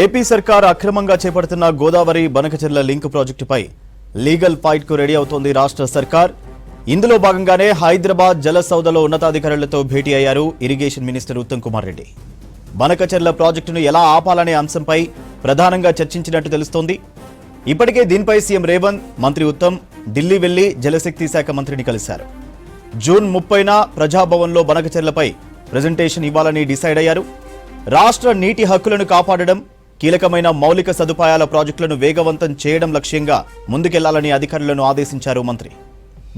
AP సర్కార్ అక్రమంగా చేపడుతున్న గోదావరి బనకచెర్ల లింక్ ప్రాజెక్టుపై లీగల్ ఫైట్ కు రెడీ అవుతోంది రాష్ట్ర సర్కార్. ఇందులో భాగంగానే హైదరాబాద్ జల సౌదలో ఉన్నతాధికారులతో భేటీ అయ్యారు ఇరిగేషన్ మినిస్టర్ ఉత్తమ్ కుమార్ రెడ్డి. బనకచెర్ల ప్రాజెక్టును ఎలా ఆపాలనే అంశంపై ప్రధానంగా చర్చించినట్టు తెలుస్తోంది. ఇప్పటికే దీనిపై సీఎం రేవంత్, మంత్రి ఉత్తమ్ ఢిల్లీ వెళ్లి జలశక్తి శాఖ మంత్రిని కలిశారు. జూన్ 30న ప్రజాభవన్లో బనకచెర్లపై ప్రెజెంటేషన్ ఇవ్వాలని డిసైడ్ అయ్యారు. రాష్ట్ర నీటి హక్కులను కాపాడడం, కీలకమైన మౌలిక సదుపాయాల ప్రాజెక్టులను వేగవంతం చేయడం లక్ష్యంగా ముందుకెళ్లాలని అధికారులను ఆదేశించారు మంత్రి.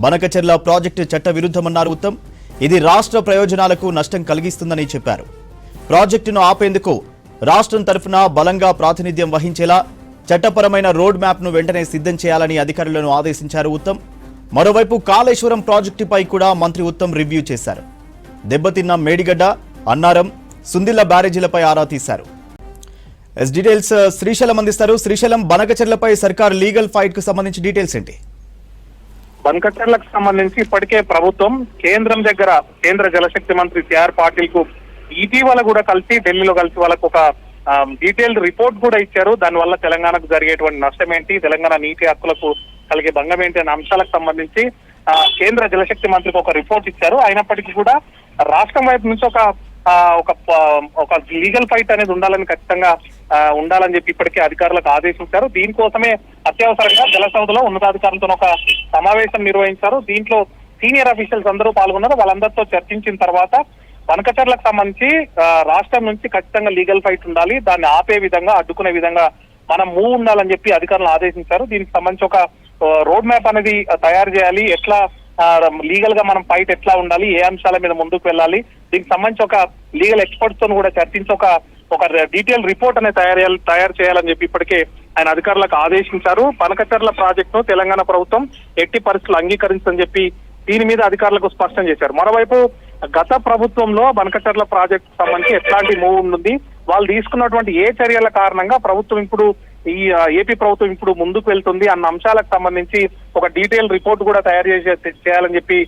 బనకచెర్ల ప్రాజెక్టు చట్ట విరుద్ధమన్నారు ఉత్తమ్. ఇది రాష్ట్ర ప్రయోజనాలకు నష్టం కలిగిస్తుందని చెప్పారు. ప్రాజెక్టును ఆపేందుకు రాష్ట్రం తరఫున బలంగా ప్రాతినిధ్యం వహించేలా చట్టపరమైన రోడ్ మ్యాప్ను వెంటనే సిద్ధం చేయాలని అధికారులను ఆదేశించారు ఉత్తమ్. మరోవైపు కాళేశ్వరం ప్రాజెక్టుపై కూడా మంత్రి ఉత్తమ్ రివ్యూ చేశారు. దెబ్బతిన్న మేడిగడ్డ, అన్నారం, సుందిళ్ల బ్యారేజీలపై ఆరా తీశారు. డీటెయిల్స్ శ్రీశైలం అందిస్తారు. శ్రీశైలం, బనకచెర్లపై సర్కార్ లీగల్ ఫైట్ కు సంబంధించి డీటెయిల్స్ ఏంటి? బనకచెర్లకు సంబంధించి ఇప్పటికే ప్రభుత్వం కేంద్రం దగ్గర కేంద్ర జలశక్తి మంత్రి సిఆర్ పాటిల్ కు ఇటీవల కూడా కలిసి ఢిల్లీలో కలిసి వాళ్ళకు ఒక డీటెయిల్డ్ రిపోర్ట్ కూడా ఇచ్చారు. దానివల్ల తెలంగాణకు జరిగేటువంటి నష్టం ఏంటి, తెలంగాణ నీటి హక్కులకు కలిగే భంగం ఏంటి అనే అంశాలకు సంబంధించి కేంద్ర జలశక్తి మంత్రికి ఒక రిపోర్ట్ ఇచ్చారు. అయినప్పటికీ కూడా రాష్ట్రం వైపు నుంచి ఒక లీగల్ ఫైట్ అనేది ఉండాలని ఖచ్చితంగా ఉండాలని చెప్పి ఇప్పటికే అధికారులకు ఆదేశించారు. దీనికోసమే అత్యవసరంగా జలసౌధలో ఉన్నతాధికారులతో ఒక సమావేశం నిర్వహించారు. దీంట్లో సీనియర్ అఫీషియల్స్ అందరూ పాల్గొన్నారు. వాళ్ళందరితో చర్చించిన తర్వాత బనకచెర్లకు సంబంధించి రాష్ట్రం నుంచి ఖచ్చితంగా లీగల్ ఫైట్ ఉండాలి, దాన్ని ఆపే విధంగా, అడ్డుకునే విధంగా మనం మూవ్ ఉండాలని చెప్పి అధికారులు ఆదేశించారు. దీనికి సంబంధించి ఒక రోడ్ మ్యాప్ అనేది తయారు చేయాలి. ఎట్లా లీగల్ గా మనం ఫైట్ ఎట్లా ఉండాలి, ఏ అంశాల మీద ముందుకు వెళ్ళాలి, దీనికి సంబంధించి ఒక లీగల్ ఎక్స్పర్ట్స్ తో కూడా చర్చించి ఒక డీటెయిల్ రిపోర్ట్ అనేది తయారు చేయాలని చెప్పి ఇప్పటికే ఆయన అధికారులకు ఆదేశించారు. బనకచెర్ల ప్రాజెక్ట్ ను తెలంగాణ ప్రభుత్వం ఎట్టి పరిస్థితులు అంగీకరించని చెప్పి దీని మీద అధికారులకు స్పష్టం చేశారు. మరోవైపు గత ప్రభుత్వంలో బనకచెర్ల ప్రాజెక్ట్ సంబంధించి ఎట్లాంటి మూవ్ ఉంది, వాళ్ళు తీసుకున్నటువంటి ఏ చర్యల కారణంగా ప్రభుత్వం ఇప్పుడు ఏపీ ప్రభుత్వం ఇప్పుడు ముందుకు వెళ్తుంది అన్న అంశాలకు సంబంధించి ఒక డీటెయిల్ రిపోర్ట్ కూడా తయారు చేయాలని చెప్పి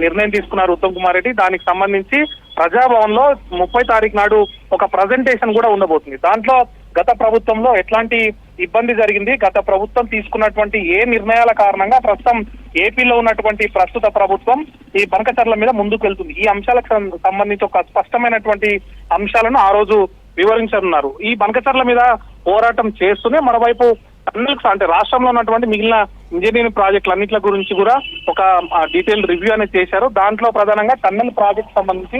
నిర్ణయం తీసుకున్నారు ఉత్తమ్ కుమార్ రెడ్డి. దానికి సంబంధించి ప్రజాభవన్ లో 30 తారీఖు నాడు ఒక ప్రజెంటేషన్ కూడా ఉండబోతుంది. దాంట్లో గత ప్రభుత్వంలో ఎట్లాంటి ఇబ్బంది జరిగింది, గత ప్రభుత్వం తీసుకున్నటువంటి ఏ నిర్ణయాల కారణంగా ప్రస్తుతం ఏపీలో ఉన్నటువంటి ప్రస్తుత ప్రభుత్వం ఈ బనకచెర్ల మీద ముందుకు వెళ్తుంది, ఈ అంశాలకు సంబంధించి ఒక స్పష్టమైనటువంటి అంశాలను ఆ రోజు వివరించనున్నారు. ఈ బనకచెర్ల మీద పోరాటం చేస్తూనే మరోవైపు టన్నెల్స్ అంటే రాష్ట్రంలో ఉన్నటువంటి మిగిలిన ఇంజనీరింగ్ ప్రాజెక్టులు అన్నింటి గురించి కూడా ఒక డీటెయిల్ రివ్యూ అనేది చేశారు. దాంట్లో ప్రధానంగా టన్నెల్ ప్రాజెక్ట్ సంబంధించి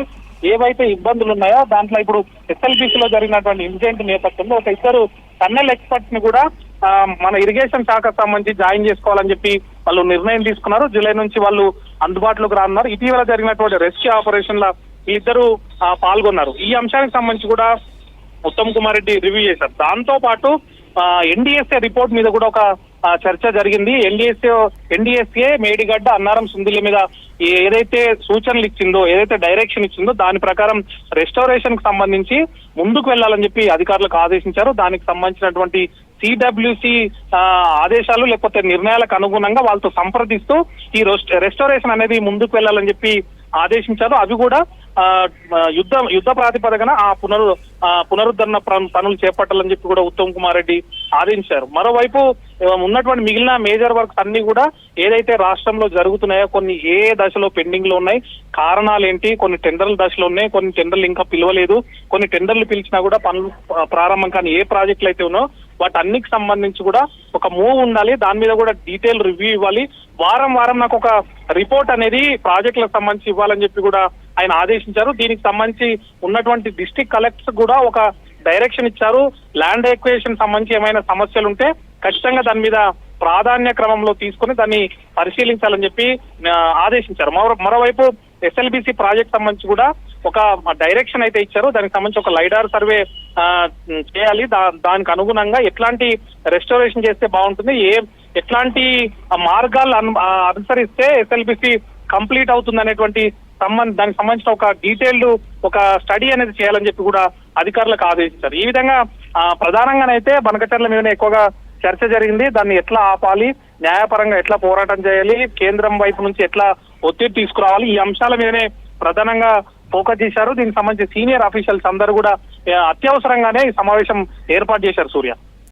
ఏవైతే ఇబ్బందులు ఉన్నాయో దాంట్లో ఇప్పుడు ఎస్ఎల్బిసిలో జరిగినటువంటి ఇన్సిడెంట్ నేపథ్యంలో ఒక ఇద్దరు టన్నెల్ ఎక్స్పర్ట్స్ ని కూడా మన ఇరిగేషన్ శాఖకు సంబంధించి జాయిన్ చేసుకోవాలని చెప్పి వాళ్ళు నిర్ణయం తీసుకున్నారు. జూలై నుంచి వాళ్ళు అందుబాటులోకి రానున్నారు. ఇటీవల జరిగినటువంటి రెస్క్యూ ఆపరేషన్ లో ఈ ఇద్దరు పాల్గొన్నారు. ఈ అంశానికి సంబంధించి కూడా ఉత్తమ్ కుమార్ రెడ్డి రివ్యూ చేశారు. దాంతో పాటు ఎన్డీఎస్ఏ రిపోర్ట్ మీద కూడా ఒక చర్చ జరిగింది. ఎన్డీఎస్ఏ మేడిగడ్డ, అన్నారం, సుందిళ్ల మీద ఏదైతే సూచనలు ఇచ్చిందో, ఏదైతే డైరెక్షన్ ఇచ్చిందో దాని ప్రకారం రెస్టోరేషన్ కు సంబంధించి ముందుకు వెళ్లాలని చెప్పి అధికారులకు ఆదేశించారు. దానికి సంబంధించినటువంటి సిడబ్ల్యూసి ఆదేశాలు లేకపోతే నిర్ణయాలకు అనుగుణంగా వాళ్ళతో సంప్రదిస్తూ ఈ రెస్టోరేషన్ అనేది ముందుకు వెళ్లాలని చెప్పి ఆదేశించారు. అవి కూడా యుద్ధ ప్రాతిపదికన పునరుద్ధరణ పనులు చేపట్టాలని చెప్పి కూడా ఉత్తమ్ కుమార్ రెడ్డి ఆదేశించారు. మరోవైపు ఉన్నటువంటి మిగిలిన మేజర్ వర్క్స్ అన్ని కూడా ఏదైతే రాష్ట్రంలో జరుగుతున్నాయో కొన్ని ఏ దశలో పెండింగ్ లో ఉన్నాయి, కారణాలు ఏంటి, కొన్ని టెండర్ల దశలో ఉన్నాయి, కొన్ని టెండర్లు ఇంకా పిలవలేదు, కొన్ని టెండర్లు పిలిచినా కూడా పనులు ప్రారంభం కానీ ఏ ప్రాజెక్టులు అయితే ఉన్నాయో వాటన్నికి సంబంధించి కూడా ఒక మూవ్ ఉండాలి. దాని మీద కూడా డీటెయిల్ రివ్యూ ఇవ్వాలి. వారం నాకు ఒక రిపోర్ట్ అనేది ప్రాజెక్టులకు సంబంధించి ఇవ్వాలని చెప్పి కూడా ఆయన ఆదేశించారు. దీనికి సంబంధించి ఉన్నటువంటి డిస్ట్రిక్ట్ కలెక్టర్స్ కూడా ఒక డైరెక్షన్ ఇచ్చారు. ల్యాండ్ ఎక్వేషన్ సంబంధించి ఏమైనా సమస్యలు ఉంటే ఖచ్చితంగా దాని మీద ప్రాధాన్య క్రమంలో తీసుకుని దాన్ని పరిశీలించాలని చెప్పి ఆదేశించారు. మరోవైపు ఎస్ఎల్బిసి ప్రాజెక్ట్ సంబంధించి కూడా ఒక డైరెక్షన్ అయితే ఇచ్చారు. దానికి సంబంధించి ఒక లైడార్ సర్వే చేయాలి. దానికి అనుగుణంగా ఎట్లాంటి రెస్టోరేషన్ చేస్తే బాగుంటుంది, ఎట్లాంటి మార్గాలు అనుసరిస్తే ఎస్ఎల్బిసి కంప్లీట్ అవుతుంది అనేటువంటి దానికి సంబంధించిన ఒక డీటెయిల్డ్ ఒక స్టడీ అనేది చేయాలని చెప్పి కూడా అధికారులకు ఆదేశించారు. ఈ విధంగా ప్రధానంగానైతే బనకచెర్ల మీదనే ఎక్కువగా చర్చ జరిగింది. దాన్ని ఎట్లా ఆపాలి, న్యాయపరంగా ఎట్లా పోరాటం చేయాలి, కేంద్రం వైపు నుంచి ఎట్లా ఒత్తిడి తీసుకురావాలి, ఈ అంశాల మీదనే ప్రధానంగా ఫోకస్ చేశారు. దీనికి సంబంధించి సీనియర్ ఆఫీషియల్స్ అందరూ కూడా అత్యవసరంగానే ఈ సమావేశం ఏర్పాటు చేశారు సూర్య.